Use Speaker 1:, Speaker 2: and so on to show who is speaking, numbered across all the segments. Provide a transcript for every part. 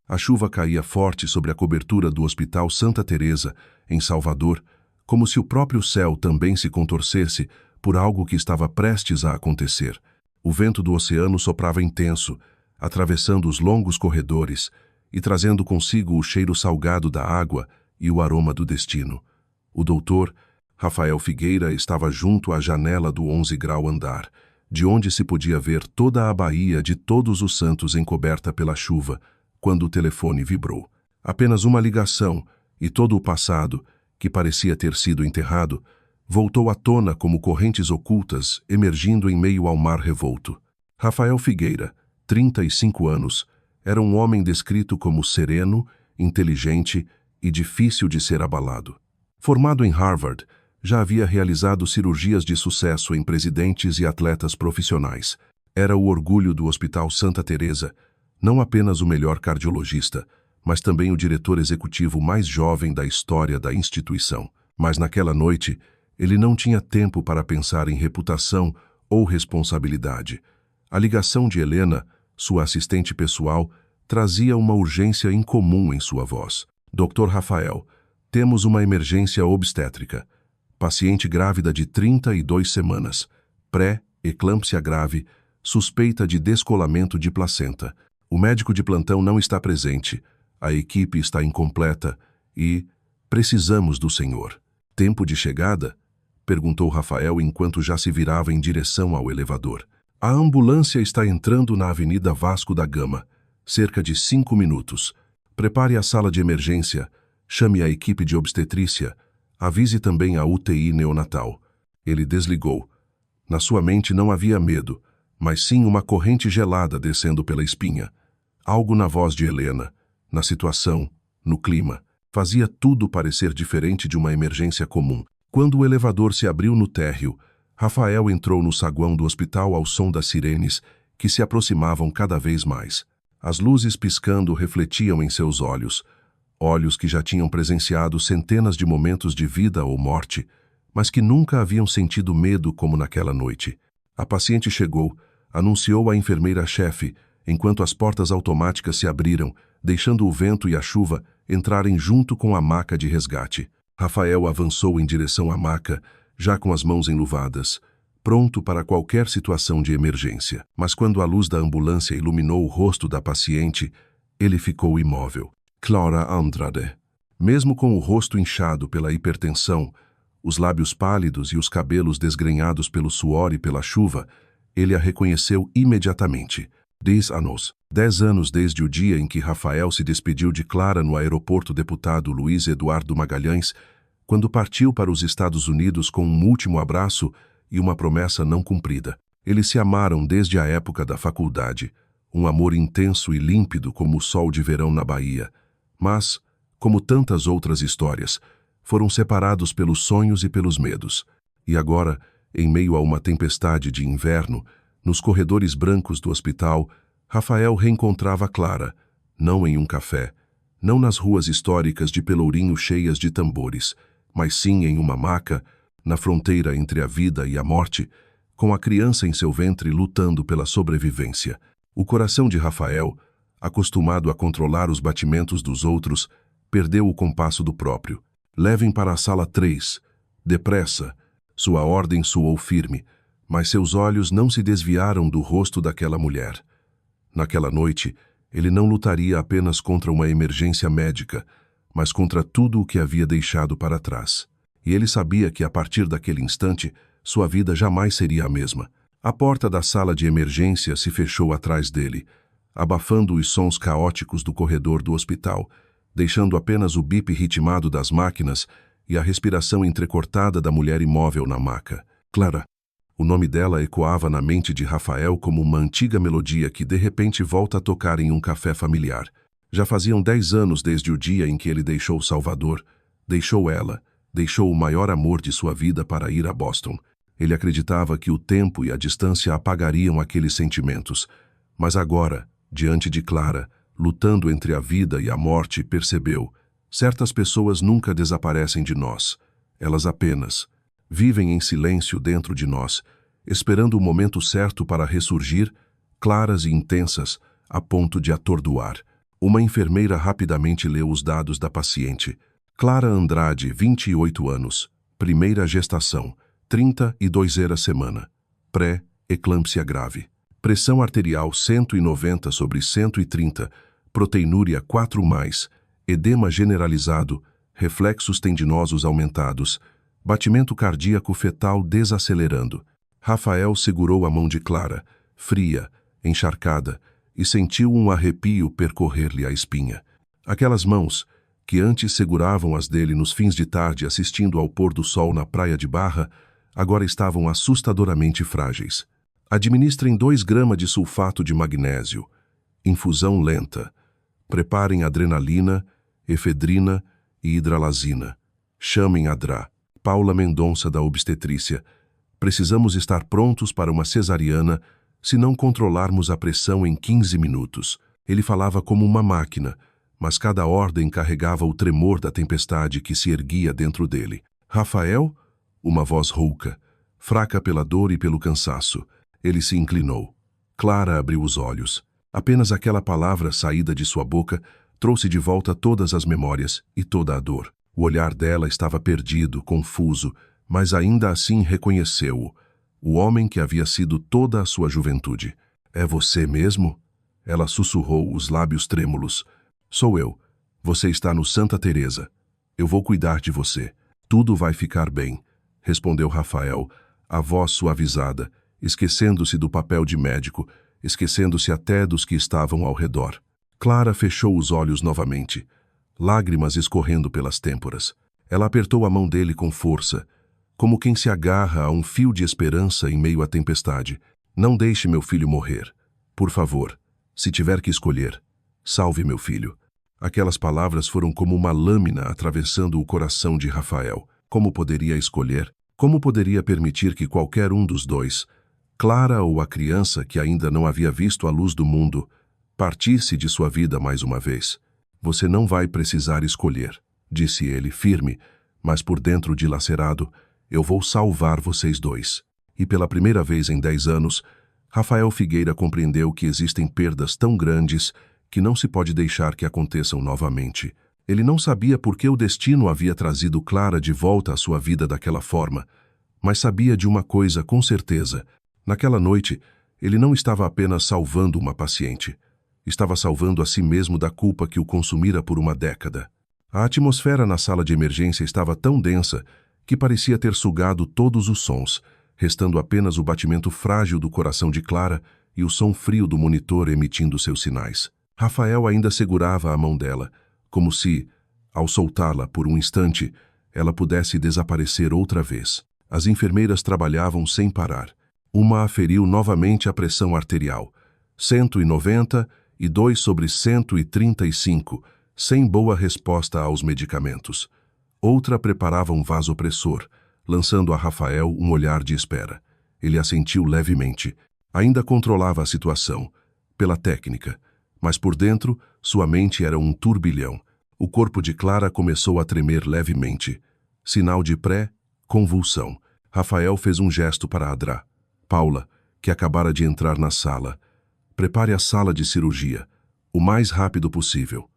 Speaker 1: A chuva caía forte sobre a cobertura do Hospital Santa Teresa, em Salvador, como se o próprio céu também se contorcesse por algo que estava prestes a acontecer. O vento do oceano soprava intenso, atravessando os longos corredores e trazendo consigo o cheiro salgado da água e o aroma do destino. O doutor Rafael Figueira estava junto à janela do 11º andar, de onde se podia ver toda a Baía de Todos os Santos encoberta pela chuva, quando o telefone vibrou. Apenas uma ligação, e todo o passado, que parecia ter sido enterrado, voltou à tona como correntes ocultas emergindo em meio ao mar revolto. Rafael Figueira, 35 anos, era um homem descrito como sereno, inteligente e difícil de ser abalado. Formado em Harvard, já havia realizado cirurgias de sucesso em presidentes e atletas profissionais. Era o orgulho do Hospital Santa Teresa, não apenas o melhor cardiologista, mas também o diretor executivo mais jovem da história da instituição. Mas naquela noite, ele não tinha tempo para pensar em reputação ou responsabilidade. A ligação de Helena, sua assistente pessoal, trazia uma urgência incomum em sua voz. Dr. Rafael, temos uma emergência obstétrica. Paciente grávida de 32 semanas. Pré-eclâmpsia grave, suspeita de descolamento de placenta. O médico de plantão não está presente. A equipe está incompleta e precisamos do senhor. Tempo de chegada? Perguntou Rafael enquanto já se virava em direção ao elevador. A ambulância está entrando na Avenida Vasco da Gama. Cerca de 5 minutos. Prepare a sala de emergência. Chame a equipe de obstetrícia. Avise também a UTI neonatal. Ele desligou. Na sua mente não havia medo, mas sim uma corrente gelada descendo pela espinha. Algo na voz de Helena, na situação, no clima, fazia tudo parecer diferente de uma emergência comum. Quando o elevador se abriu no térreo, Rafael entrou no saguão do hospital ao som das sirenes, que se aproximavam cada vez mais. As luzes piscando refletiam em seus olhos, olhos que já tinham presenciado centenas de momentos de vida ou morte, mas que nunca haviam sentido medo como naquela noite. A paciente chegou, anunciou a enfermeira-chefe, enquanto as portas automáticas se abriram, deixando o vento e a chuva entrarem junto com a maca de resgate. Rafael avançou em direção à maca, já com as mãos enluvadas, pronto para qualquer situação de emergência. Mas quando a luz da ambulância iluminou o rosto da paciente, ele ficou imóvel. Clara Andrade. Mesmo com o rosto inchado pela hipertensão, os lábios pálidos e os cabelos desgrenhados pelo suor e pela chuva, ele a reconheceu imediatamente. 10 anos. 10 anos desde o dia em que Rafael se despediu de Clara no aeroporto deputado Luiz Eduardo Magalhães, quando partiu para os Estados Unidos com um último abraço e uma promessa não cumprida. Eles se amaram desde a época da faculdade, um amor intenso e límpido como o sol de verão na Bahia. Mas, como tantas outras histórias, foram separados pelos sonhos e pelos medos. E agora, em meio a uma tempestade de inverno, nos corredores brancos do hospital, Rafael reencontrava Clara, não em um café, não nas ruas históricas de Pelourinho cheias de tambores, mas sim em uma maca, na fronteira entre a vida e a morte, com a criança em seu ventre lutando pela sobrevivência. O coração de Rafael, acostumado a controlar os batimentos dos outros, perdeu o compasso do próprio. Levem para a sala 3. Depressa. Sua ordem soou firme, mas seus olhos não se desviaram do rosto daquela mulher. Naquela noite, ele não lutaria apenas contra uma emergência médica, mas contra tudo o que havia deixado para trás. E ele sabia que, a partir daquele instante, sua vida jamais seria a mesma. A porta da sala de emergência se fechou atrás dele, abafando os sons caóticos do corredor do hospital, deixando apenas o bip ritmado das máquinas e a respiração entrecortada da mulher imóvel na maca. Clara. O nome dela ecoava na mente de Rafael como uma antiga melodia que de repente volta a tocar em um café familiar. Já faziam 10 anos desde o dia em que ele deixou Salvador, deixou ela, deixou o maior amor de sua vida para ir a Boston. Ele acreditava que o tempo e a distância apagariam aqueles sentimentos, mas agora, diante de Clara, lutando entre a vida e a morte, percebeu: certas pessoas nunca desaparecem de nós. Elas apenas vivem em silêncio dentro de nós, esperando o momento certo para ressurgir, claras e intensas, a ponto de atordoar. Uma enfermeira rapidamente leu os dados da paciente. Clara Andrade, 28 anos. Primeira gestação, 32ª semana. Pré-eclâmpsia grave. Pressão arterial 190/130, proteinúria 4+, edema generalizado, reflexos tendinosos aumentados, batimento cardíaco fetal desacelerando. Rafael segurou a mão de Clara, fria, encharcada, e sentiu um arrepio percorrer-lhe a espinha. Aquelas mãos, que antes seguravam as dele nos fins de tarde assistindo ao pôr do sol na praia de Barra, agora estavam assustadoramente frágeis. Administrem 2 gramas de sulfato de magnésio. Infusão lenta. Preparem adrenalina, efedrina e hidralazina. Chamem a Dra. Paula Mendonça da obstetrícia. Precisamos estar prontos para uma cesariana se não controlarmos a pressão em 15 minutos. Ele falava como uma máquina, mas cada ordem carregava o tremor da tempestade que se erguia dentro dele. Rafael? Uma voz rouca, fraca pela dor e pelo cansaço. Ele se inclinou. Clara abriu os olhos. Apenas aquela palavra saída de sua boca trouxe de volta todas as memórias e toda a dor. O olhar dela estava perdido, confuso, mas ainda assim reconheceu-o. O homem que havia sido toda a sua juventude. É você mesmo? Ela sussurrou, os lábios trêmulos. Sou eu. Você está no Santa Teresa. Eu vou cuidar de você. Tudo vai ficar bem, respondeu Rafael, a voz suavizada, esquecendo-se do papel de médico, esquecendo-se até dos que estavam ao redor. Clara fechou os olhos novamente, lágrimas escorrendo pelas têmporas. Ela apertou a mão dele com força, como quem se agarra a um fio de esperança em meio à tempestade. Não deixe meu filho morrer. Por favor, se tiver que escolher, salve meu filho. Aquelas palavras foram como uma lâmina atravessando o coração de Rafael. Como poderia escolher? Como poderia permitir que qualquer um dos dois, Clara ou a criança que ainda não havia visto a luz do mundo, partisse de sua vida mais uma vez? Você não vai precisar escolher, disse ele, firme, mas por dentro dilacerado. Eu vou salvar vocês dois. E pela primeira vez em 10 anos, Rafael Figueira compreendeu que existem perdas tão grandes que não se pode deixar que aconteçam novamente. Ele não sabia por que o destino havia trazido Clara de volta à sua vida daquela forma, mas sabia de uma coisa com certeza. Naquela noite, ele não estava apenas salvando uma paciente. Estava salvando a si mesmo da culpa que o consumira por uma década. A atmosfera na sala de emergência estava tão densa que parecia ter sugado todos os sons, restando apenas o batimento frágil do coração de Clara e o som frio do monitor emitindo seus sinais. Rafael ainda segurava a mão dela, como se, ao soltá-la por um instante, ela pudesse desaparecer outra vez. As enfermeiras trabalhavam sem parar. Uma aferiu novamente a pressão arterial, 192/135, sem boa resposta aos medicamentos. Outra preparava um vasopressor, lançando a Rafael um olhar de espera. Ele assentiu levemente. Ainda controlava a situação, pela técnica, mas por dentro, sua mente era um turbilhão. O corpo de Clara começou a tremer levemente. Sinal de pré-convulsão. Rafael fez um gesto para a Dra. Paula, que acabara de entrar na sala. Prepare a sala de cirurgia, o mais rápido possível.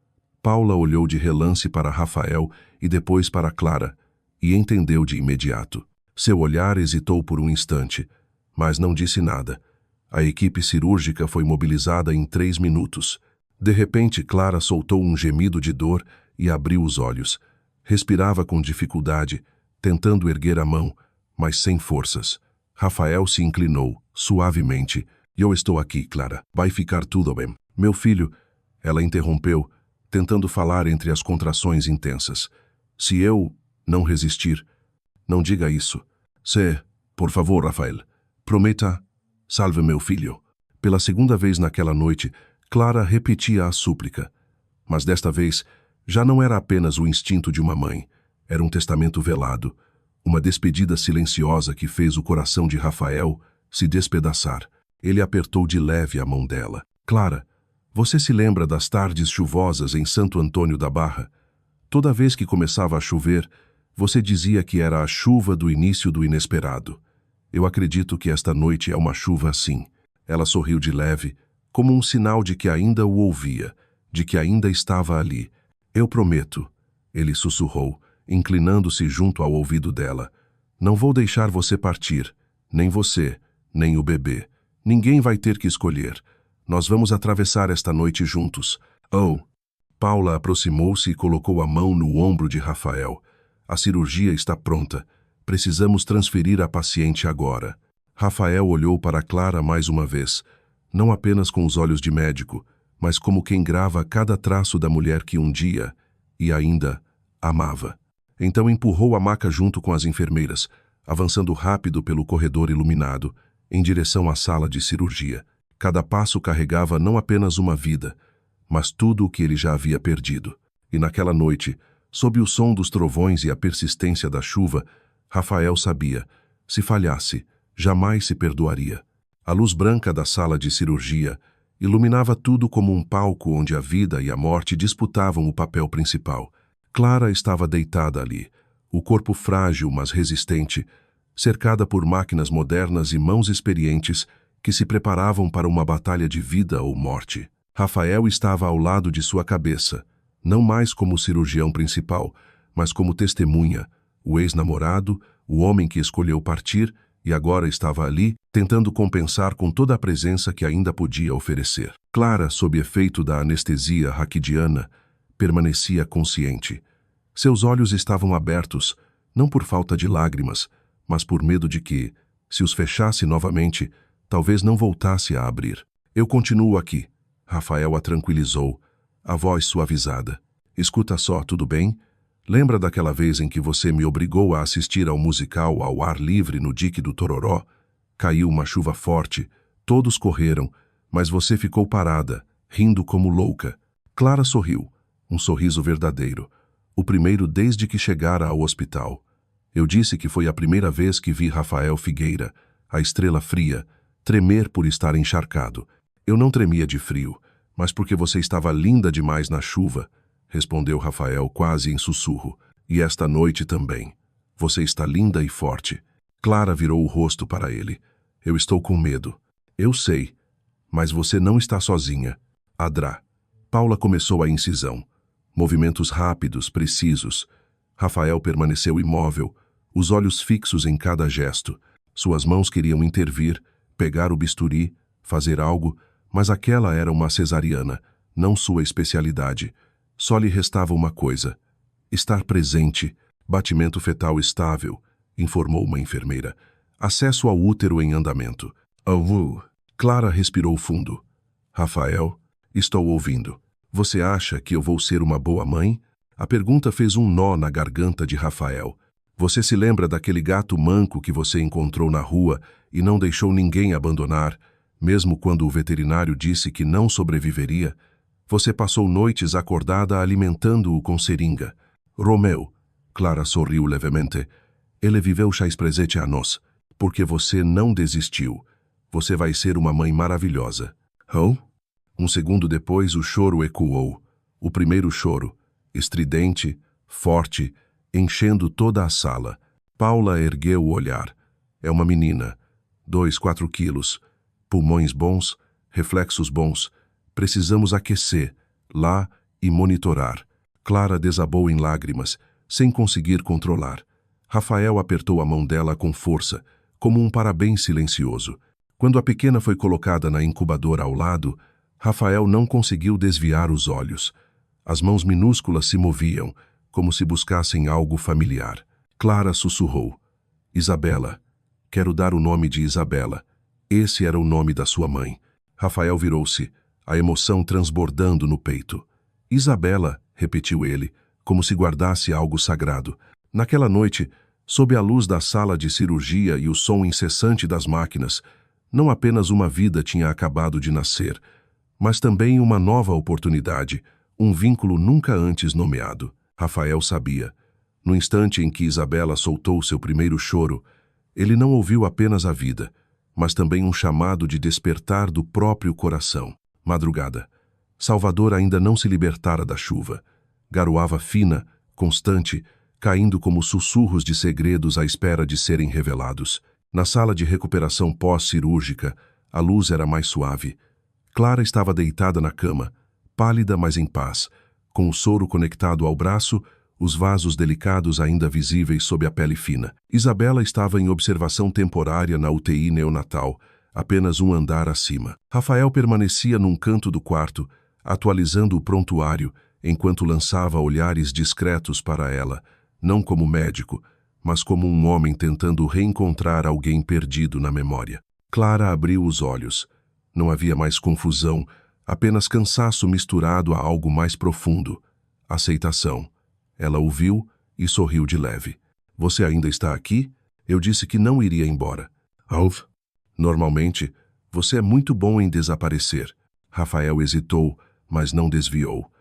Speaker 1: Paula olhou de relance para Rafael e depois para Clara, e entendeu de imediato. Seu olhar hesitou por um instante, mas não disse nada. A equipe cirúrgica foi mobilizada em 3 minutos. De repente, Clara soltou um gemido de dor e abriu os olhos. Respirava com dificuldade, tentando erguer a mão, mas sem forças. Rafael se inclinou, suavemente. Eu estou aqui, Clara. Vai ficar tudo bem. Meu filho, ela interrompeu, tentando falar entre as contrações intensas. Se eu não resistir, não diga isso. Por favor, Rafael, prometa, salve meu filho. Pela segunda vez naquela noite, Clara repetia a súplica. Mas desta vez, já não era apenas o instinto de uma mãe. Era um testamento velado, uma despedida silenciosa que fez o coração de Rafael se despedaçar. Ele apertou de leve a mão dela. Clara, você se lembra das tardes chuvosas em Santo Antônio da Barra? Toda vez que começava a chover, você dizia que era a chuva do início do inesperado. Eu acredito que esta noite é uma chuva assim. Ela sorriu de leve, como um sinal de que ainda o ouvia, de que ainda estava ali. Eu prometo, ele sussurrou, inclinando-se junto ao ouvido dela. Não vou deixar você partir, nem você, nem o bebê. Ninguém vai ter que escolher. Nós vamos atravessar esta noite juntos. Oh! Paula aproximou-se e colocou a mão no ombro de Rafael. A cirurgia está pronta. Precisamos transferir a paciente agora. Rafael olhou para Clara mais uma vez, não apenas com os olhos de médico, mas como quem grava cada traço da mulher que um dia, e ainda, amava. Então empurrou a maca junto com as enfermeiras, avançando rápido pelo corredor iluminado, em direção à sala de cirurgia. Cada passo carregava não apenas uma vida, mas tudo o que ele já havia perdido. E naquela noite, sob o som dos trovões e a persistência da chuva, Rafael sabia, se falhasse, jamais se perdoaria. A luz branca da sala de cirurgia iluminava tudo como um palco onde a vida e a morte disputavam o papel principal. Clara estava deitada ali, o corpo frágil, mas resistente, cercada por máquinas modernas e mãos experientes que se preparavam para uma batalha de vida ou morte. Rafael estava ao lado de sua cabeça, não mais como cirurgião principal, mas como testemunha, o ex-namorado, o homem que escolheu partir e agora estava ali, tentando compensar com toda a presença que ainda podia oferecer. Clara, sob efeito da anestesia raquidiana, permanecia consciente. Seus olhos estavam abertos, não por falta de lágrimas, mas por medo de que, se os fechasse novamente, talvez não voltasse a abrir. Eu continuo aqui. Rafael a tranquilizou, a voz suavizada. Escuta só, tudo bem? Lembra daquela vez em que você me obrigou a assistir ao musical ao ar livre no dique do Tororó? Caiu uma chuva forte, todos correram, mas você ficou parada, rindo como louca. Clara sorriu, um sorriso verdadeiro, o primeiro desde que chegara ao hospital. Eu disse que foi a primeira vez que vi Rafael Figueira, a estrela fria, tremer por estar encharcado. Eu não tremia de frio, mas porque você estava linda demais na chuva, respondeu Rafael quase em sussurro. E esta noite também. Você está linda e forte. Clara virou o rosto para ele. Eu estou com medo. Eu sei. Mas você não está sozinha. Adrá. Paula começou a incisão. Movimentos rápidos, precisos. Rafael permaneceu imóvel, os olhos fixos em cada gesto. Suas mãos queriam intervir, pegar o bisturi, fazer algo, mas aquela era uma cesariana, não sua especialidade. Só lhe restava uma coisa: estar presente. Batimento fetal estável, informou uma enfermeira. Acesso ao útero em andamento. Clara respirou fundo. Rafael, estou ouvindo. Você acha que eu vou ser uma boa mãe? A pergunta fez um nó na garganta de Rafael. Você se lembra daquele gato manco que você encontrou na rua e não deixou ninguém abandonar, mesmo quando o veterinário disse que não sobreviveria? Você passou noites acordada alimentando-o com seringa. Romeu, Clara sorriu levemente. Ele viveu chás presente a nós, porque você não desistiu. Você vai ser uma mãe maravilhosa. Oh? Um segundo depois o choro ecoou. O primeiro choro, estridente, forte, enchendo toda a sala. Paula ergueu o olhar. É uma menina. 4 quilos. Pulmões bons, reflexos bons. Precisamos aquecer, lá, e monitorar. Clara desabou em lágrimas, sem conseguir controlar. Rafael apertou a mão dela com força, como um parabéns silencioso. Quando a pequena foi colocada na incubadora ao lado, Rafael não conseguiu desviar os olhos. As mãos minúsculas se moviam, como se buscassem algo familiar. Clara sussurrou. Isabela. Quero dar o nome de Isabela. Esse era o nome da sua mãe. Rafael virou-se, a emoção transbordando no peito. Isabela, repetiu ele, como se guardasse algo sagrado. Naquela noite, sob a luz da sala de cirurgia e o som incessante das máquinas, não apenas uma vida tinha acabado de nascer, mas também uma nova oportunidade, um vínculo nunca antes nomeado. Rafael sabia. No instante em que Isabela soltou seu primeiro choro, ele não ouviu apenas a vida, mas também um chamado de despertar do próprio coração. Madrugada. Salvador ainda não se libertara da chuva. Garoava fina, constante, caindo como sussurros de segredos à espera de serem revelados. Na sala de recuperação pós-cirúrgica, a luz era mais suave. Clara estava deitada na cama, pálida mas em paz, com o soro conectado ao braço, os vasos delicados ainda visíveis sob a pele fina. Isabela estava em observação temporária na UTI neonatal, apenas um andar acima. Rafael permanecia num canto do quarto, atualizando o prontuário, enquanto lançava olhares discretos para ela, não como médico, mas como um homem tentando reencontrar alguém perdido na memória. Clara abriu os olhos. Não havia mais confusão, apenas cansaço misturado a algo mais profundo. Aceitação. Ela o viu e sorriu de leve. Você ainda está aqui? Eu disse que não iria embora. Alf? Normalmente, você é muito bom em desaparecer. Rafael hesitou, mas não desviou.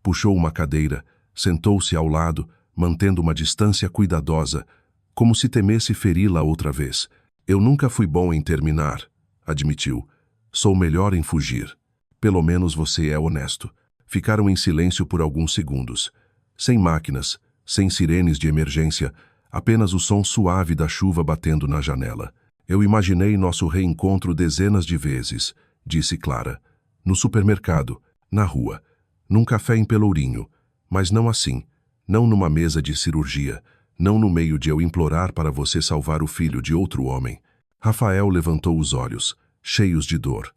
Speaker 1: Puxou uma cadeira, sentou-se ao lado, mantendo uma distância cuidadosa, como se temesse feri-la outra vez. Eu nunca fui bom em terminar, admitiu. Sou melhor em fugir. Pelo menos você é honesto. Ficaram em silêncio por alguns segundos. Sem máquinas, sem sirenes de emergência, apenas o som suave da chuva batendo na janela. Eu imaginei nosso reencontro dezenas de vezes, disse Clara. No supermercado, na rua, num café em Pelourinho, mas não assim, não numa mesa de cirurgia, não no meio de eu implorar para você salvar o filho de outro homem. Rafael levantou os olhos, cheios de dor.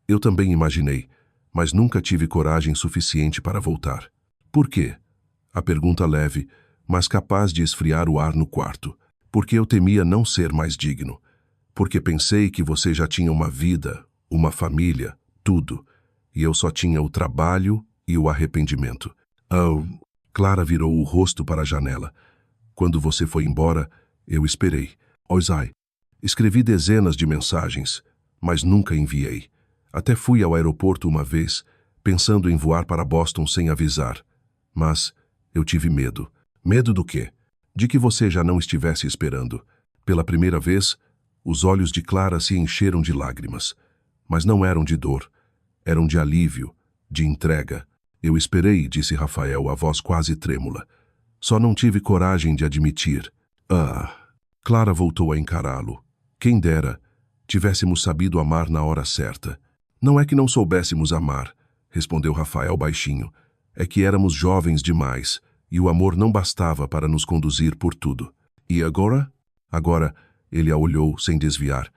Speaker 1: Eu também imaginei, mas nunca tive coragem suficiente para voltar. Por quê? A pergunta leve, mas capaz de esfriar o ar no quarto. Porque eu temia não ser mais digno. Porque pensei que você já tinha uma vida, uma família, tudo. E eu só tinha o trabalho e o arrependimento. Oh, Clara virou o rosto para a janela. Quando você foi embora, eu esperei. Ozai. Escrevi dezenas de mensagens, mas nunca enviei. Até fui ao aeroporto uma vez, pensando em voar para Boston sem avisar. Mas eu tive medo. Medo do quê? De que você já não estivesse esperando. Pela primeira vez, os olhos de Clara se encheram de lágrimas. Mas não eram de dor. Eram de alívio, de entrega. Eu esperei, disse Rafael, a voz quase trêmula. Só não tive coragem de admitir. Clara voltou a encará-lo. Quem dera, tivéssemos sabido amar na hora certa. Não é que não soubéssemos amar, respondeu Rafael baixinho. É que éramos jovens demais, e o amor não bastava para nos conduzir por tudo. E agora? Agora, ele a olhou sem desviar.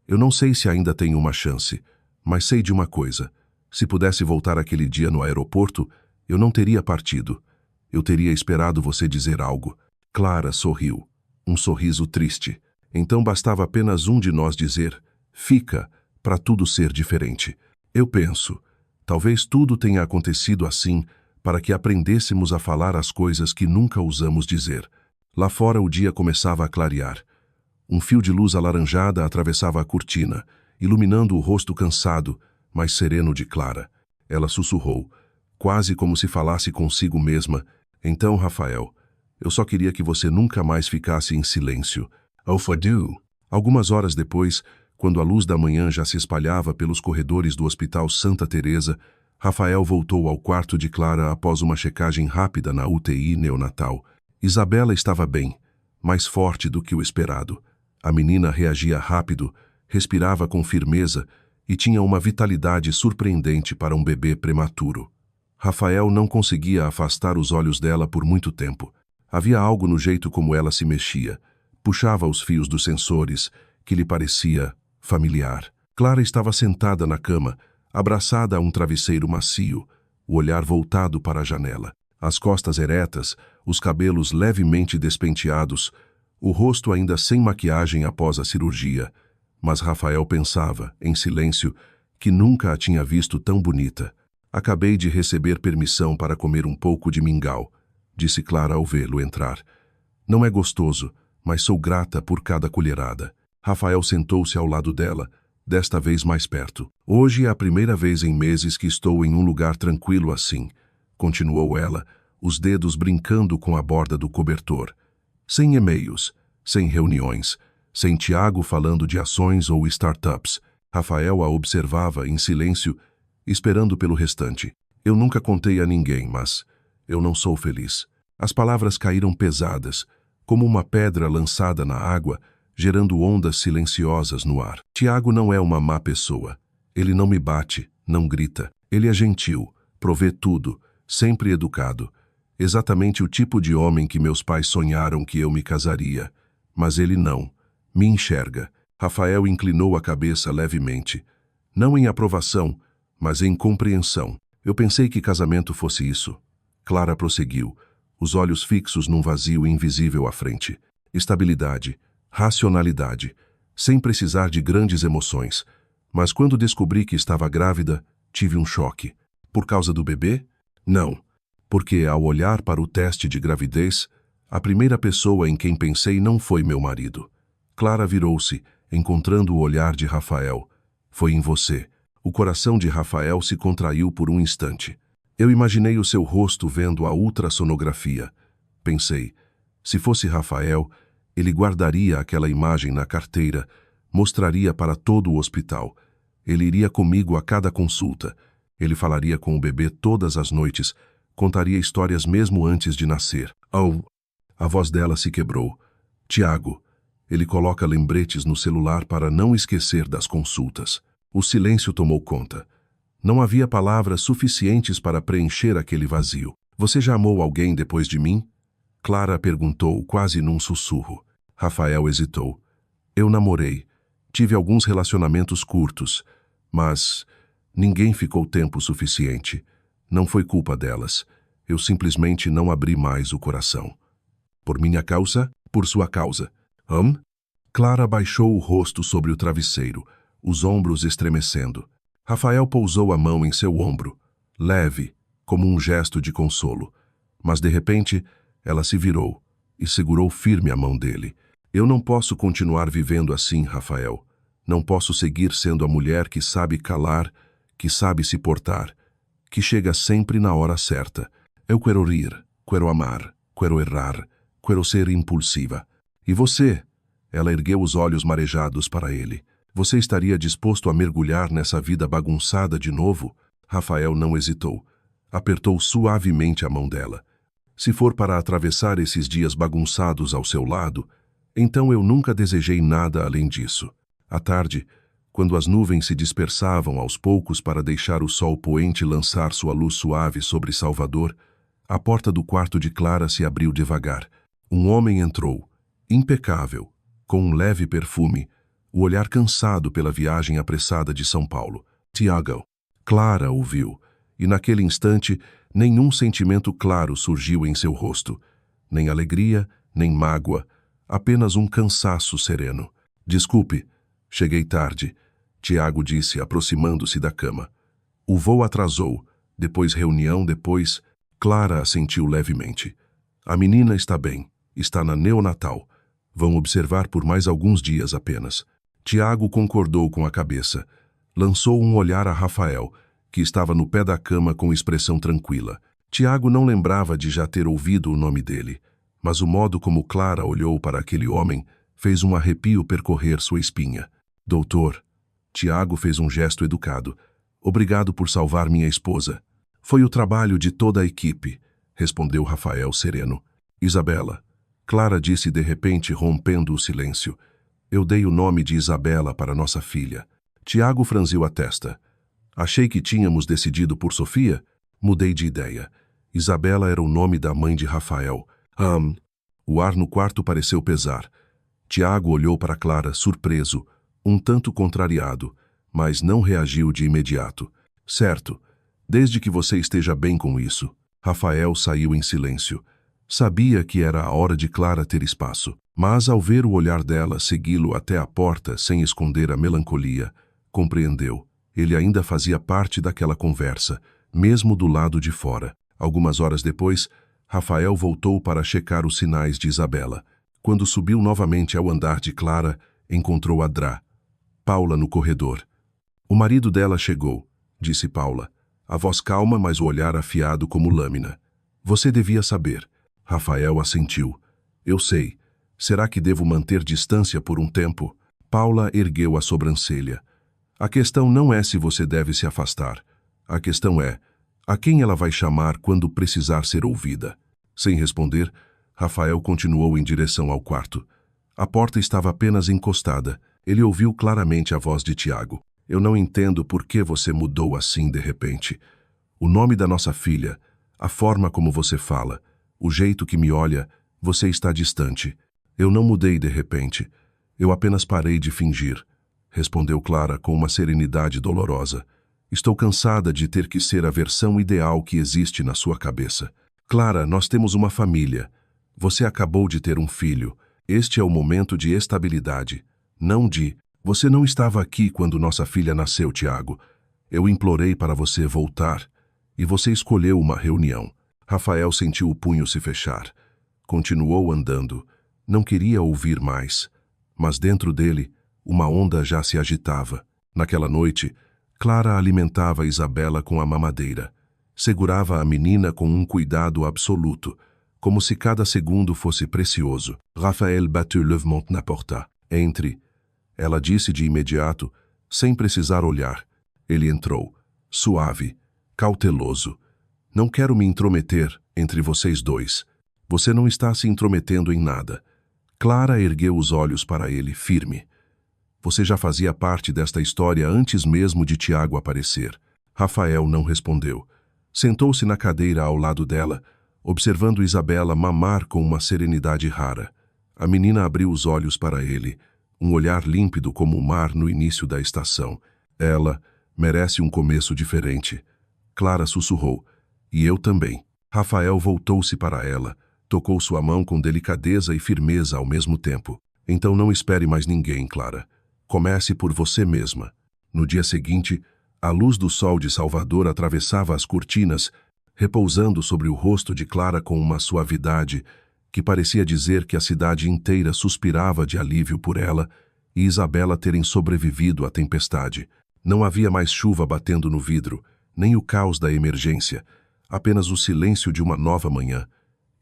Speaker 1: Eu não sei se ainda tenho uma chance, mas sei de uma coisa. Se pudesse voltar aquele dia no aeroporto, eu não teria partido. Eu teria esperado você dizer algo. Clara sorriu. Um sorriso triste. Então bastava apenas um de nós dizer, fica, para tudo ser diferente. Eu penso, talvez tudo tenha acontecido assim, para que aprendêssemos a falar as coisas que nunca ousamos dizer. Lá fora o dia começava a clarear. Um fio de luz alaranjada atravessava a cortina, iluminando o rosto cansado, mas sereno de Clara. Ela sussurrou, quase como se falasse consigo mesma. Então, Rafael, eu só queria que você nunca mais ficasse em silêncio. Alfadu. Algumas horas depois, quando a luz da manhã já se espalhava pelos corredores do Hospital Santa Teresa, Rafael voltou ao quarto de Clara após uma checagem rápida na UTI neonatal. Isabela estava bem, mais forte do que o esperado. A menina reagia rápido, respirava com firmeza e tinha uma vitalidade surpreendente para um bebê prematuro. Rafael não conseguia afastar os olhos dela por muito tempo. Havia algo no jeito como ela se mexia. Puxava os fios dos sensores, que lhe parecia familiar. Clara estava sentada na cama, abraçada a um travesseiro macio, o olhar voltado para a janela. As costas eretas, os cabelos levemente despenteados, o rosto ainda sem maquiagem após a cirurgia. Mas Rafael pensava, em silêncio, que nunca a tinha visto tão bonita. Acabei de receber permissão para comer um pouco de mingau, disse Clara ao vê-lo entrar. Não é gostoso, mas sou grata por cada colherada. Rafael sentou-se ao lado dela, desta vez mais perto. Hoje é a primeira vez em meses que estou em um lugar tranquilo assim, continuou ela, os dedos brincando com a borda do cobertor. Sem e-mails, sem reuniões, sem Tiago falando de ações ou startups. Rafael a observava em silêncio, esperando pelo restante. Eu nunca contei a ninguém, mas eu não sou feliz. As palavras caíram pesadas, como uma pedra lançada na água, gerando ondas silenciosas no ar. Tiago não é uma má pessoa. Ele não me bate, não grita. Ele é gentil, Provê tudo, sempre educado. Exatamente o tipo de homem que meus pais sonharam que eu me casaria. Mas ele não. Me enxerga. Rafael inclinou a cabeça levemente. Não em aprovação, mas em compreensão. Eu pensei que casamento fosse isso. Clara prosseguiu, os olhos fixos num vazio invisível à frente. Estabilidade, racionalidade, sem precisar de grandes emoções. Mas quando descobri que estava grávida, tive um choque. Por causa do bebê? Não. Porque, ao olhar para o teste de gravidez, a primeira pessoa em quem pensei não foi meu marido. Clara virou-se, encontrando o olhar de Rafael. Foi em você. O coração de Rafael se contraiu por um instante. Eu imaginei o seu rosto vendo a ultrassonografia. Pensei, se fosse Rafael, ele guardaria aquela imagem na carteira, mostraria para todo o hospital. Ele iria comigo a cada consulta. Ele falaria com o bebê todas as noites, contaria histórias mesmo antes de nascer. Oh! A voz dela se quebrou. Tiago. Ele coloca lembretes no celular para não esquecer das consultas. O silêncio tomou conta. Não havia palavras suficientes para preencher aquele vazio. Você já amou alguém depois de mim? Clara perguntou, quase num sussurro. Rafael hesitou. Eu namorei. Tive alguns relacionamentos curtos, mas ninguém ficou tempo suficiente. Não foi culpa delas. Eu simplesmente não abri mais o coração. Por minha causa? Por sua causa. Clara baixou o rosto sobre o travesseiro, os ombros estremecendo. Rafael pousou a mão em seu ombro, leve, como um gesto de consolo. Mas, de repente, ela se virou e segurou firme a mão dele. Eu não posso continuar vivendo assim, Rafael. Não posso seguir sendo a mulher que sabe calar, que sabe se portar, que chega sempre na hora certa. Eu quero rir, quero amar, quero errar, quero ser impulsiva. E você? Ela ergueu os olhos marejados para ele. Você estaria disposto a mergulhar nessa vida bagunçada de novo? Rafael não hesitou. Apertou suavemente a mão dela. Se for para atravessar esses dias bagunçados ao seu lado, então eu nunca desejei nada além disso. À tarde, quando as nuvens se dispersavam aos poucos para deixar o sol poente lançar sua luz suave sobre Salvador, a porta do quarto de Clara se abriu devagar. Um homem entrou, impecável, com um leve perfume, o olhar cansado pela viagem apressada de São Paulo. Tiago. Clara o viu, e naquele instante nenhum sentimento claro surgiu em seu rosto. Nem alegria, nem mágoa, apenas um cansaço sereno. Desculpe, cheguei tarde, Tiago disse, aproximando-se da cama. O voo atrasou, depois reunião, depois... Clara assentiu levemente. A menina está bem, está na neonatal. Vão observar por mais alguns dias apenas. Tiago concordou com a cabeça. Lançou um olhar a Rafael, que estava no pé da cama com expressão tranquila. Tiago não lembrava de já ter ouvido o nome dele, mas o modo como Clara olhou para aquele homem fez um arrepio percorrer sua espinha. Doutor, Tiago fez um gesto educado. Obrigado por salvar minha esposa. Foi o trabalho de toda a equipe, respondeu Rafael sereno. Isabela. Clara disse de repente, rompendo o silêncio. Eu dei o nome de Isabela para nossa filha. Tiago franziu a testa. Achei que tínhamos decidido por Sofia? Mudei de ideia. Isabela era o nome da mãe de Rafael. O ar no quarto pareceu pesar. Tiago olhou para Clara, surpreso, um tanto contrariado, mas não reagiu de imediato. Certo, desde que você esteja bem com isso. Rafael saiu em silêncio. Sabia que era a hora de Clara ter espaço, mas ao ver o olhar dela segui-lo até a porta sem esconder a melancolia, compreendeu. Ele ainda fazia parte daquela conversa, mesmo do lado de fora. Algumas horas depois, Rafael voltou para checar os sinais de Isabela. Quando subiu novamente ao andar de Clara, encontrou Adrá, Paula no corredor. O marido dela chegou, disse Paula, a voz calma, mas o olhar afiado como lâmina. Você devia saber. Rafael assentiu. Eu sei. Será que devo manter distância por um tempo? Paula ergueu a sobrancelha. A questão não é se você deve se afastar. A questão é, a quem ela vai chamar quando precisar ser ouvida? Sem responder, Rafael continuou em direção ao quarto. A porta estava apenas encostada. Ele ouviu claramente a voz de Tiago. Eu não entendo por que você mudou assim de repente. O nome da nossa filha, a forma como você fala, o jeito que me olha, você está distante. Eu não mudei de repente. Eu apenas parei de fingir, respondeu Clara com uma serenidade dolorosa. Estou cansada de ter que ser a versão ideal que existe na sua cabeça. Clara, nós temos uma família. Você acabou de ter um filho. Este é o momento de estabilidade, não de... Você não estava aqui quando nossa filha nasceu, Tiago. Eu implorei para você voltar, e você escolheu uma reunião. Rafael sentiu o punho se fechar. Continuou andando. Não queria ouvir mais. Mas dentro dele, uma onda já se agitava. Naquela noite, Clara alimentava Isabela com a mamadeira. Segurava a menina com um cuidado absoluto, como se cada segundo fosse precioso. Raphaël batut levement na porta. Entre. Ela disse de imediato, sem precisar olhar. Ele entrou, suave, cauteloso. Não quero me intrometer entre vocês dois. Você não está se intrometendo em nada. Clara ergueu os olhos para ele, firme. Você já fazia parte desta história antes mesmo de Tiago aparecer. Rafael não respondeu. Sentou-se na cadeira ao lado dela, observando Isabela mamar com uma serenidade rara. A menina abriu os olhos para ele, um olhar límpido como o mar no início da estação. Ela merece um começo diferente. Clara sussurrou. E eu também. Rafael voltou-se para ela, tocou sua mão com delicadeza e firmeza ao mesmo tempo. Então não espere mais ninguém, Clara. Comece por você mesma. No dia seguinte, a luz do sol de Salvador atravessava as cortinas, repousando sobre o rosto de Clara com uma suavidade que parecia dizer que a cidade inteira suspirava de alívio por ela e Isabela terem sobrevivido à tempestade. Não havia mais chuva batendo no vidro, nem o caos da emergência, apenas o silêncio de uma nova manhã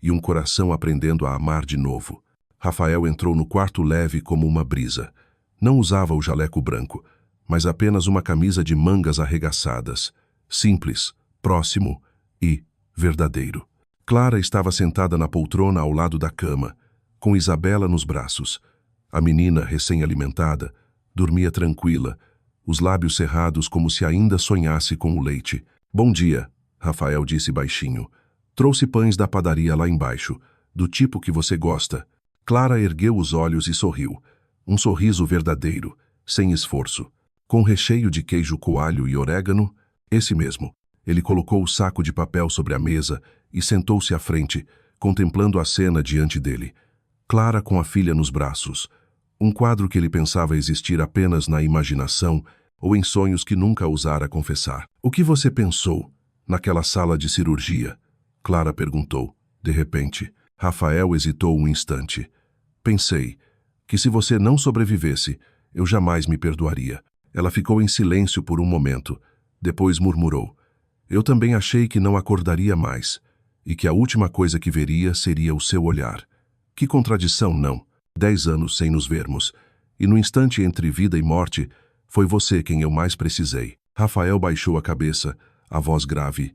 Speaker 1: e um coração aprendendo a amar de novo. Rafael entrou no quarto leve como uma brisa. Não usava o jaleco branco, mas apenas uma camisa de mangas arregaçadas, simples, próximo e verdadeiro. Clara estava sentada na poltrona ao lado da cama, com Isabela nos braços. A menina, recém-alimentada, dormia tranquila, os lábios cerrados como se ainda sonhasse com o leite. Bom dia, Rafael disse baixinho. Trouxe pães da padaria lá embaixo, do tipo que você gosta. Clara ergueu os olhos e sorriu. Um sorriso verdadeiro, sem esforço. Com recheio de queijo coalho e orégano, esse mesmo. Ele colocou o saco de papel sobre a mesa e sentou-se à frente, contemplando a cena diante dele. Clara com a filha nos braços. Um quadro que ele pensava existir apenas na imaginação ou em sonhos que nunca ousara confessar. O que você pensou naquela sala de cirurgia? Clara perguntou, de repente. Rafael hesitou um instante. Pensei que se você não sobrevivesse, eu jamais me perdoaria. Ela ficou em silêncio por um momento. Depois murmurou. Eu também achei que não acordaria mais, e que a última coisa que veria seria o seu olhar. Que contradição, não? 10 anos sem nos vermos, e no instante entre vida e morte, foi você quem eu mais precisei. Rafael baixou a cabeça, a voz grave.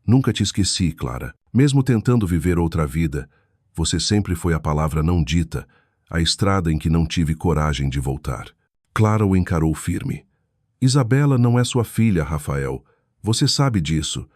Speaker 1: Nunca te esqueci, Clara. Mesmo tentando viver outra vida, você sempre foi a palavra não dita, a estrada em que não tive coragem de voltar. Clara o encarou firme. Isabela não é sua filha, Rafael. Você sabe disso,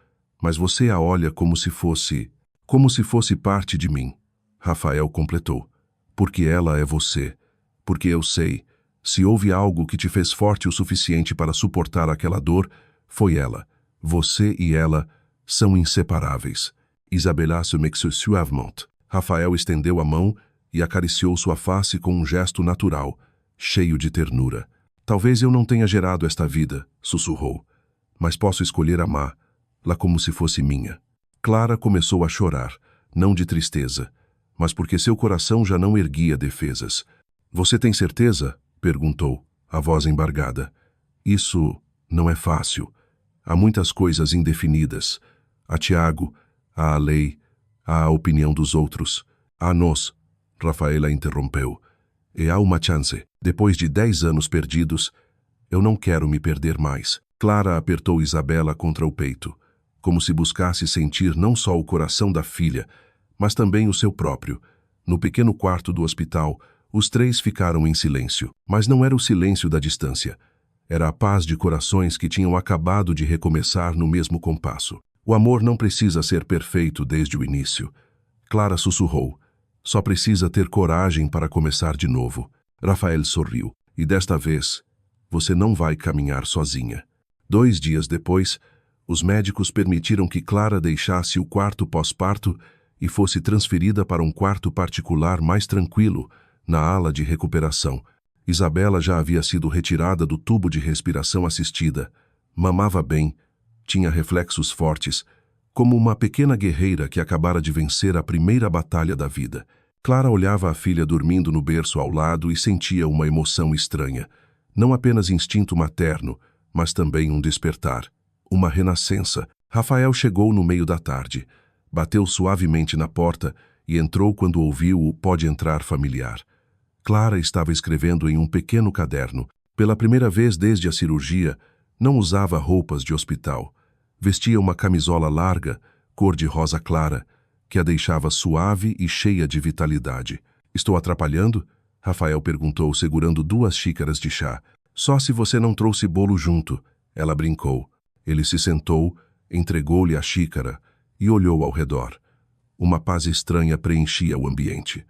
Speaker 1: mas você a olha como se fosse parte de mim. Rafael completou. Porque ela é você. Porque eu sei, se houve algo que te fez forte o suficiente para suportar aquela dor, foi ela. Você e ela são inseparáveis. Isabela se mexeu suavement. Rafael estendeu a mão e acariciou sua face com um gesto natural, cheio de ternura. Talvez eu não tenha gerado esta vida, sussurrou, mas posso escolher amá-la como se fosse minha. Clara começou a chorar, não de tristeza, mas porque seu coração já não erguia defesas. Você tem certeza? Perguntou, a voz embargada. Isso não é fácil. Há muitas coisas indefinidas. Há Tiago, há a lei, há a opinião dos outros. Há nós, Rafaela interrompeu. E há uma chance. Depois de 10 anos perdidos, eu não quero me perder mais. Clara apertou Isabela contra o peito, como se buscasse sentir não só o coração da filha, mas também o seu próprio. No pequeno quarto do hospital, os três ficaram em silêncio. Mas não era o silêncio da distância. Era a paz de corações que tinham acabado de recomeçar no mesmo compasso. O amor não precisa ser perfeito desde o início. Clara sussurrou. Só precisa ter coragem para começar de novo. Rafael sorriu. E desta vez, você não vai caminhar sozinha. 2 dias depois, os médicos permitiram que Clara deixasse o quarto pós-parto e fosse transferida para um quarto particular mais tranquilo, na ala de recuperação. Isabela já havia sido retirada do tubo de respiração assistida. Mamava bem, tinha reflexos fortes, como uma pequena guerreira que acabara de vencer a primeira batalha da vida. Clara olhava a filha dormindo no berço ao lado e sentia uma emoção estranha. Não apenas instinto materno, mas também um despertar. Uma renascença. Rafael chegou no meio da tarde. Bateu suavemente na porta e entrou quando ouviu o "pode entrar" familiar. Clara estava escrevendo em um pequeno caderno. Pela primeira vez desde a cirurgia, não usava roupas de hospital. Vestia uma camisola larga, cor de rosa clara, que a deixava suave e cheia de vitalidade. "Estou atrapalhando?" Rafael perguntou, segurando 2 xícaras de chá. "Só se você não trouxe bolo junto", ela brincou. Ele se sentou, entregou-lhe a xícara e olhou ao redor. Uma paz estranha preenchia o ambiente.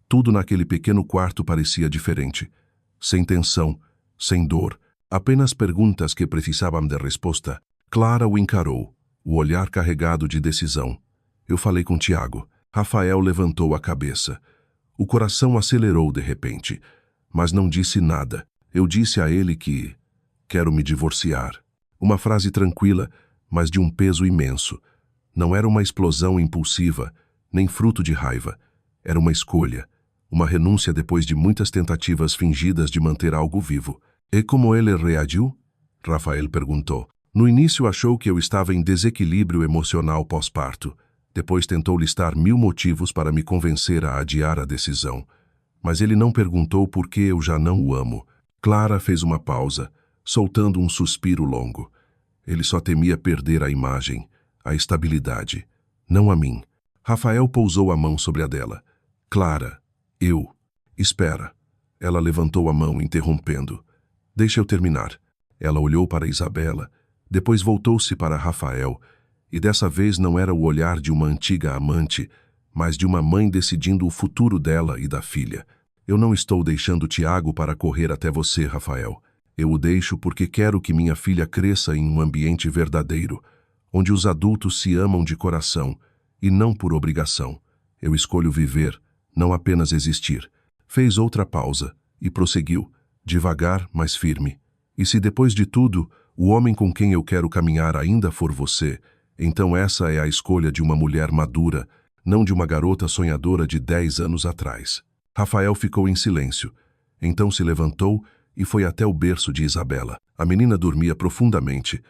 Speaker 1: Tudo naquele pequeno quarto parecia diferente. Sem tensão, sem dor, apenas perguntas que precisavam de resposta. Clara o encarou, o olhar carregado de decisão. "Eu falei com Tiago." Rafael levantou a cabeça. O coração acelerou de repente, mas não disse nada. "Eu disse a ele que quero me divorciar." Uma frase tranquila, mas de um peso imenso. Não era uma explosão impulsiva, nem fruto de raiva. Era uma escolha, uma renúncia depois de muitas tentativas fingidas de manter algo vivo. "E como ele reagiu?" Rafael perguntou. "No início achou que eu estava em desequilíbrio emocional pós-parto. Depois tentou listar 1000 motivos para me convencer a adiar a decisão. Mas ele não perguntou por que eu já não o amo." Clara fez uma pausa, soltando um suspiro longo. Ele só temia perder a imagem, a estabilidade, não a mim. Rafael pousou a mão sobre a dela. "Clara, eu..." "Espera." Ela levantou a mão, interrompendo. "Deixa eu terminar." Ela olhou para Isabela, depois voltou-se para Rafael, e dessa vez não era o olhar de uma antiga amante, mas de uma mãe decidindo o futuro dela e da filha. "Eu não estou deixando Tiago para correr até você, Rafael. Eu o deixo porque quero que minha filha cresça em um ambiente verdadeiro, onde os adultos se amam de coração, e não por obrigação. Eu escolho viver, não apenas existir." Fez outra pausa e prosseguiu, devagar, mas firme. "E se depois de tudo, o homem com quem eu quero caminhar ainda for você, então essa é a escolha de uma mulher madura, não de uma garota sonhadora de 10 anos atrás." Rafael ficou em silêncio. Então se levantou e foi até o berço de Isabela. A menina dormia profundamente,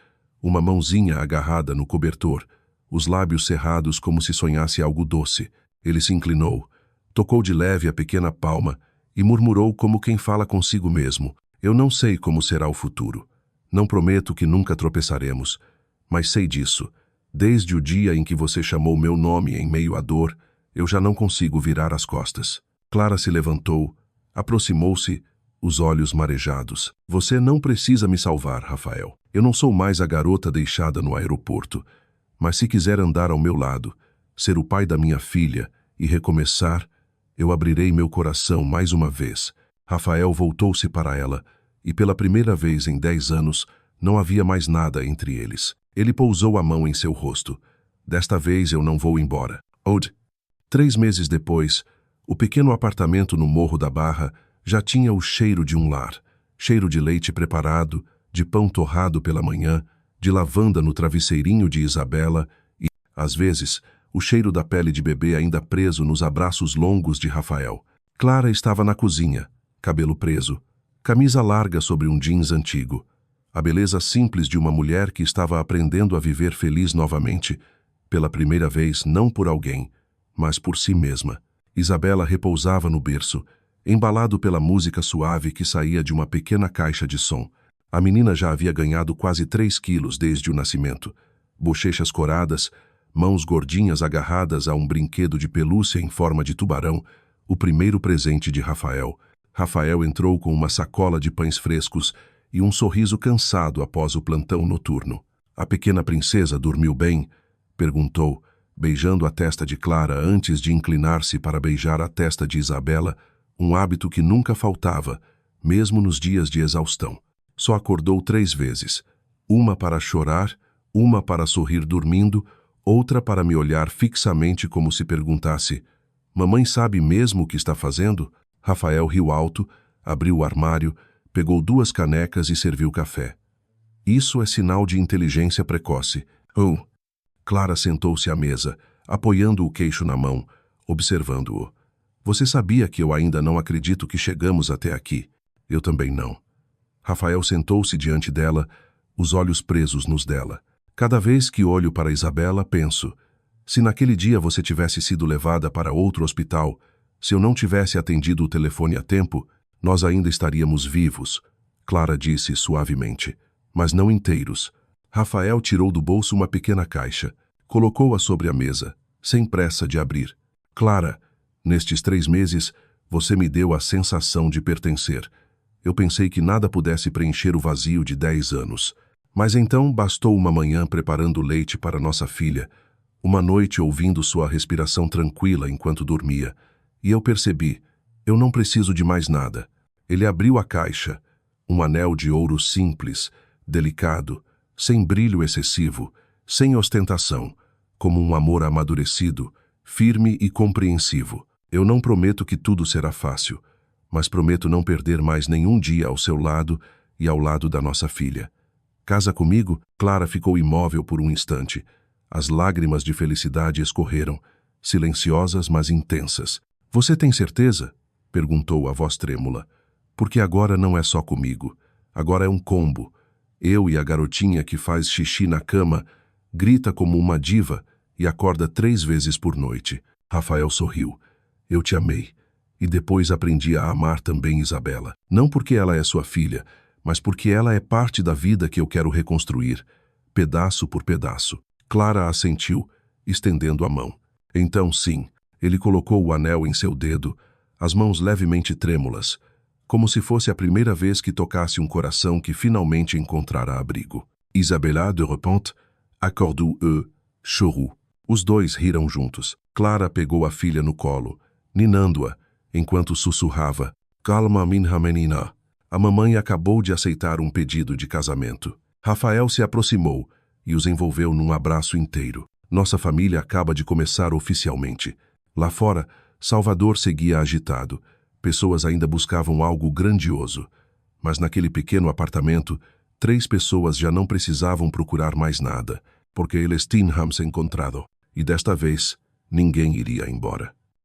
Speaker 1: uma mãozinha agarrada no cobertor, os lábios cerrados como se sonhasse algo doce. Ele se inclinou, tocou de leve a pequena palma e murmurou como quem fala consigo mesmo: "Eu não sei como será o futuro. Não prometo que nunca tropeçaremos, mas sei disso. Desde o dia em que você chamou meu nome em meio à dor, eu já não consigo virar as costas." Clara se levantou, aproximou-se, os olhos marejados. "Você não precisa me salvar, Rafael. Eu não sou mais a garota deixada no aeroporto. Mas se quiser andar ao meu lado, ser o pai da minha filha e recomeçar, eu abrirei meu coração mais uma vez." Rafael voltou-se para ela, e pela primeira vez em 10 anos, não havia mais nada entre eles. Ele pousou a mão em seu rosto. "Desta vez eu não vou embora." Ode. 3 meses depois, o pequeno apartamento no Morro da Barra já tinha o cheiro de um lar. Cheiro de leite preparado, de pão torrado pela manhã, de lavanda no travesseirinho de Isabela e, às vezes, o cheiro da pele de bebê ainda preso nos abraços longos de Rafael. Clara estava na cozinha, cabelo preso, camisa larga sobre um jeans antigo. A beleza simples de uma mulher que estava aprendendo a viver feliz novamente, pela primeira vez não por alguém, mas por si mesma. Isabela repousava no berço, embalado pela música suave que saía de uma pequena caixa de som. A menina já havia ganhado quase 3 quilos desde o nascimento. Bochechas coradas, mãos gordinhas agarradas a um brinquedo de pelúcia em forma de tubarão, o primeiro presente de Rafael. Rafael entrou com uma sacola de pães frescos e um sorriso cansado após o plantão noturno. A pequena princesa dormiu bem, Perguntou, beijando a testa de Clara antes de inclinar-se para beijar a testa de Isabela, um hábito que nunca faltava, mesmo nos dias de exaustão. Só acordou 3 vezes, uma para chorar, uma para sorrir dormindo, outra para me olhar fixamente como se perguntasse: mamãe sabe mesmo o que está fazendo? Rafael riu alto, abriu o armário, pegou 2 canecas e serviu café. Isso é sinal de inteligência precoce. Oh. Clara sentou-se à mesa, apoiando o queixo na mão, observando-o. Você sabia que eu ainda não acredito que chegamos até aqui? Eu também não. Rafael sentou-se diante dela, os olhos presos nos dela. Cada vez que olho para Isabela, penso: se naquele dia você tivesse sido levada para outro hospital, se eu não tivesse atendido o telefone a tempo, nós ainda estaríamos vivos, Clara disse suavemente, mas não inteiros. Rafael tirou do bolso uma pequena caixa, colocou-a sobre a mesa, sem pressa de abrir. Clara, nestes 3 meses, você me deu a sensação de pertencer. Eu pensei que nada pudesse preencher o vazio de 10 anos. Mas então bastou uma manhã preparando leite para nossa filha, uma noite ouvindo sua respiração tranquila enquanto dormia, e eu percebi, eu não preciso de mais nada. Ele abriu a caixa, um anel de ouro simples, delicado, sem brilho excessivo, sem ostentação, como um amor amadurecido, firme e compreensivo. Eu não prometo que tudo será fácil, mas prometo não perder mais nenhum dia ao seu lado e ao lado da nossa filha. Casa comigo? Clara ficou imóvel por um instante. As lágrimas de felicidade escorreram, silenciosas mas intensas. Você tem certeza? Perguntou a voz trêmula. Porque agora não é só comigo. Agora é um combo. Eu e a garotinha que faz xixi na cama, grita como uma diva e acorda 3 vezes por noite. Rafael sorriu. Eu te amei. E depois aprendi a amar também Isabela. Não porque ela é sua filha, mas porque ela é parte da vida que eu quero reconstruir, pedaço por pedaço. Clara assentiu, estendendo a mão. Então, sim, ele colocou o anel em seu dedo, as mãos levemente trêmulas, como se fosse a primeira vez que tocasse um coração que finalmente encontrara abrigo. Isabela, de repente, accordou chorou. Os 2 riram juntos. Clara pegou a filha no colo, ninando-a, enquanto sussurrava: calma, minha menina. A mamãe acabou de aceitar um pedido de casamento. Rafael se aproximou e os envolveu num abraço inteiro. Nossa família acaba de começar oficialmente. Lá fora, Salvador seguia agitado. Pessoas ainda buscavam algo grandioso. Mas naquele pequeno apartamento, 3 pessoas já não precisavam procurar mais nada, porque eles tinham se encontrado. E desta vez, ninguém iria embora.